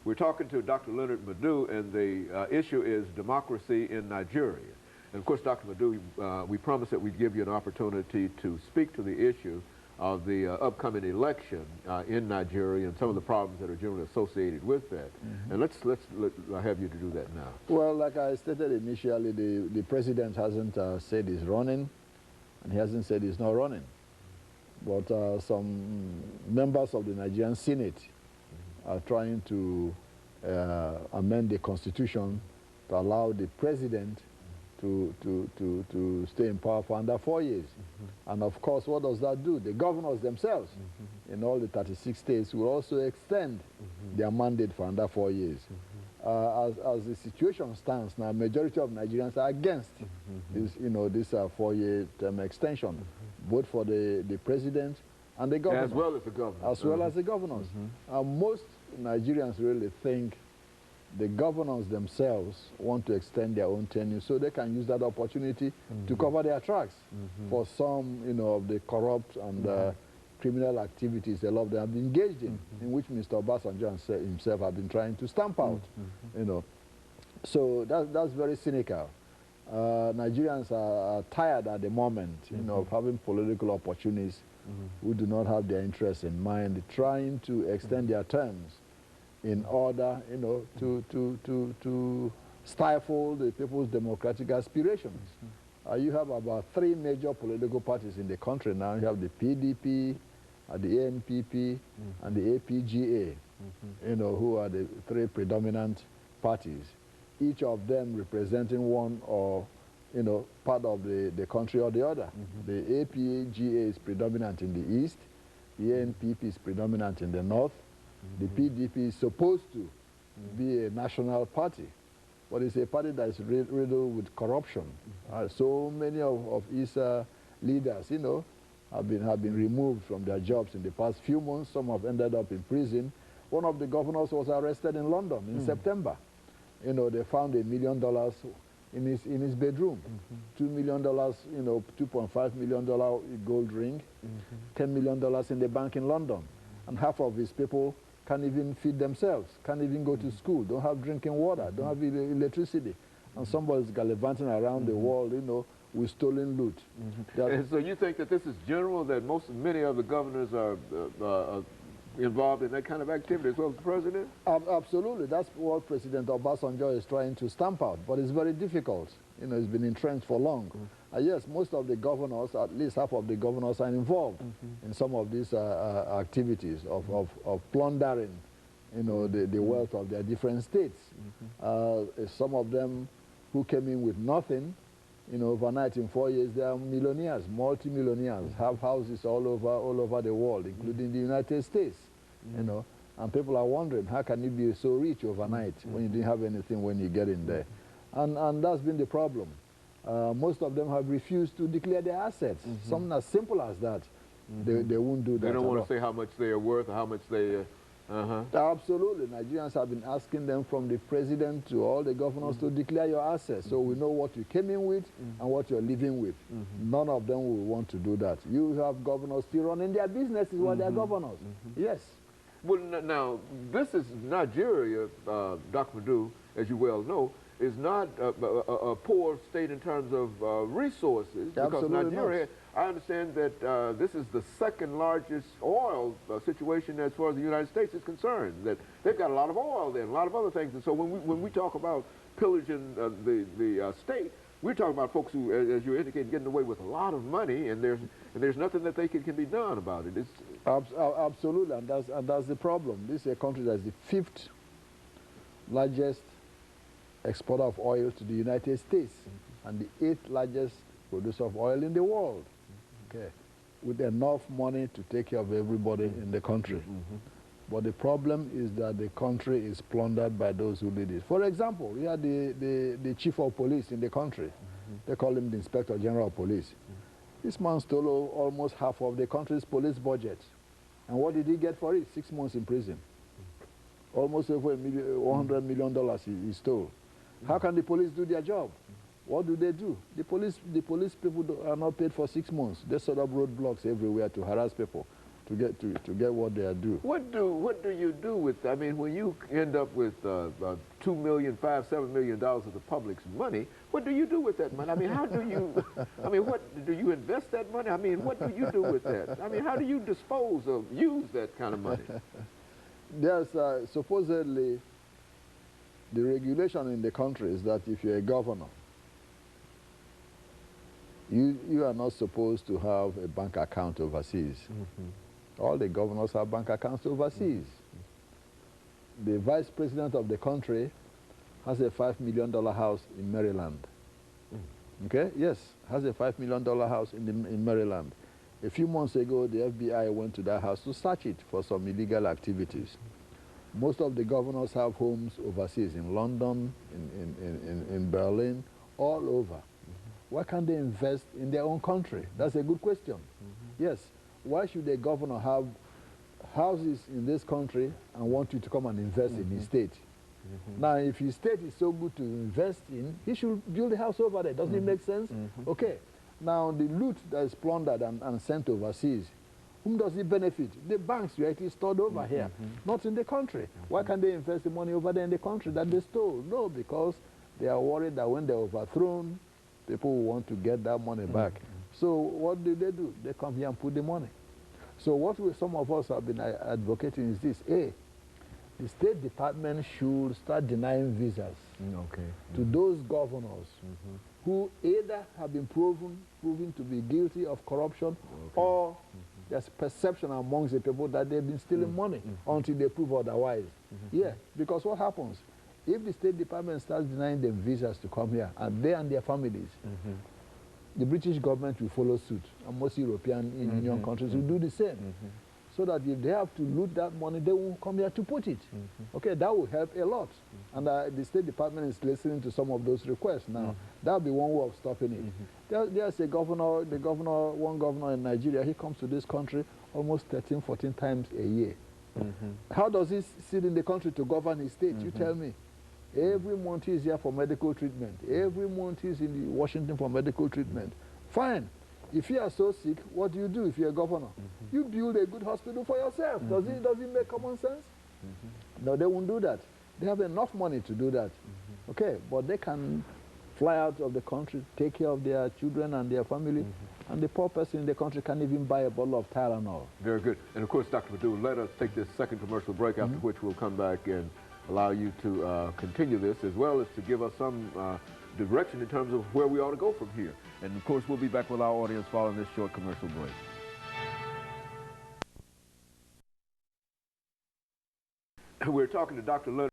We're talking to Dr. LMadu, and the issue is democracy in Nigeria. And of course, Dr. LMadu, we promised that we'd give you an opportunity to speak to the issue of the upcoming election in Nigeria and some of the problems that are generally associated with that. And let's have you to do that now. Well, like I stated initially, the president hasn't said he's running, and he hasn't said he's not running. But some members of the Nigerian Senate are trying to amend the constitution to allow the president to stay in power for under 4 years. And of course, what does that do? The governors themselves in all the 36 states will also extend their mandate for under 4 years. As the situation stands now, majority of Nigerians are against this, this 4-year term extension, both for the president and the governor. As well as the governor. As well as the governors. Most Nigerians really think the governors themselves want to extend their own tenure so they can use that opportunity to cover their tracks for some, of the corrupt and criminal activities a lot of them have been engaged in which Mr. Obasanjo himself have been trying to stamp out, So that's very cynical. Nigerians are tired at the moment, of having political opportunists who do not have their interests in mind, trying to extend their terms in order, to stifle the people's democratic aspirations. You have about 3 major political parties in the country now. You have the PDP, the ANPP, and the APGA, who are the 3 predominant parties, each of them representing one or, part of the country or the other. The APGA is predominant in the east, the ANPP is predominant in the north, the PDP is supposed to be a national party, but it's a party that is riddled with corruption. So many of its leaders, have been removed from their jobs in the past few months. Some have ended up in prison. One of the governors was arrested in London in September. They found $1 million in his bedroom, $2 million, $2.5 million gold ring, $10 million in the bank in London, and half of his people can't even feed themselves, can't even go to school, don't have drinking water, don't have electricity, and somebody's gallivanting around the world, with stolen loot. And so you think that this is general, that many of the governors are involved in that kind of activity as well as the president? Absolutely. That's what President Obasanjo is trying to stamp out, but it's very difficult. It's been entrenched for long. Yes, most of the governors, at least half of the governors, are involved in some of these activities of plundering, the wealth of their different states. Some of them who came in with nothing, overnight in 4 years, they are millionaires, multi-millionaires, have houses all over the world, including the United States, and people are wondering, how can you be so rich overnight when you didn't have anything when you get in there? And that's been the problem. Most of them have refused to declare their assets. Something as simple as that, they won't do that. They don't want to say how much they are worth or how much they... Absolutely. Nigerians have been asking them, from the president to all the governors, to declare your assets so we know what you came in with and what you're living with. None of them will want to do that. You have governors still running their businesses while they're governors. Yes. Well, now, this is Nigeria, Dr. LMadu, as you well know, is not a poor state in terms of resources. Because Nigeria, I understand that this is the 2nd largest oil situation as far as the United States is concerned. That they've got a lot of oil there, and a lot of other things. And so when we talk about pillaging the state, we're talking about folks who, as you indicated, getting away with a lot of money, and there's nothing that can be done about it. Absolutely, and that's the problem. This is a country that's the 5th largest exporter of oil to the United States and the 8th largest producer of oil in the world. Okay, with enough money to take care of everybody in the country. But the problem is that the country is plundered by those who lead it. For example, we had the chief of police in the country. They call him the Inspector General of Police. This man stole almost half of the country's police budget. And what did he get for it? 6 months in prison. Almost over $100 million he stole. How can the police do their job? What do? The police people are not paid for 6 months. They set up roadblocks everywhere to harass people. to get what they are due. What do you do with, I mean, when you end up with $2 million, $7 million of the public's money, what do you do with that money? I mean, how do you, I mean, what, do you invest that money? I mean, what do you do with that? I mean, how do you dispose of, use that kind of money? There's supposedly the regulation in the country is that if you're a governor, you are not supposed to have a bank account overseas. All the governors have bank accounts overseas. The vice president of the country has a $5 million house in Maryland. Okay? Yes, has a $5 million house in Maryland. A few months ago, the FBI went to that house to search it for some illegal activities. Most of the governors have homes overseas, in London, in Berlin, all over. Why can't they invest in their own country? That's a good question. Yes. Why should a governor have houses in this country and want you to come and invest in his state? Now, if his state is so good to invest in, he should build a house over there. Doesn't it make sense? Okay. Now, the loot that is plundered and sent overseas, whom does it benefit? The banks directly stored over here, not in the country. Why can't they invest the money over there in the country that they stole? No, because they are worried that when they're overthrown, people will want to get that money back. So what do? They come here and put the money. So what some of us have been advocating is this. A, the State Department should start denying visas to those governors who either have been proven to be guilty of corruption or there's perception amongst the people that they've been stealing money until they prove otherwise. Yeah, because what happens? If the State Department starts denying them visas to come here, and they and their families, the British government will follow suit, and most European Union countries will do the same. So that if they have to loot that money, they won't come here to put it. Okay, that will help a lot. And the State Department is listening to some of those requests now. That will be one way of stopping it. There's a governor, one governor in Nigeria, he comes to this country almost 13, 14 times a year. How does he sit in the country to govern his state? You tell me. Every month he's here for medical treatment. Every month he's in Washington for medical treatment. Fine. If you are so sick, what do you do if you're a governor? You build a good hospital for yourself. Does it make common sense? No, they won't do that. They have enough money to do that. Okay, but they can fly out of the country, take care of their children and their family, and the poor person in the country can't even buy a bottle of Tylenol. Very good. And of course, Dr. LMadu, let us take this second commercial break, after which we'll come back and allow you to continue this, as well as to give us some direction in terms of where we ought to go from here. And of course, we'll be back with our audience following this short commercial break. We're talking to Dr. LMadu.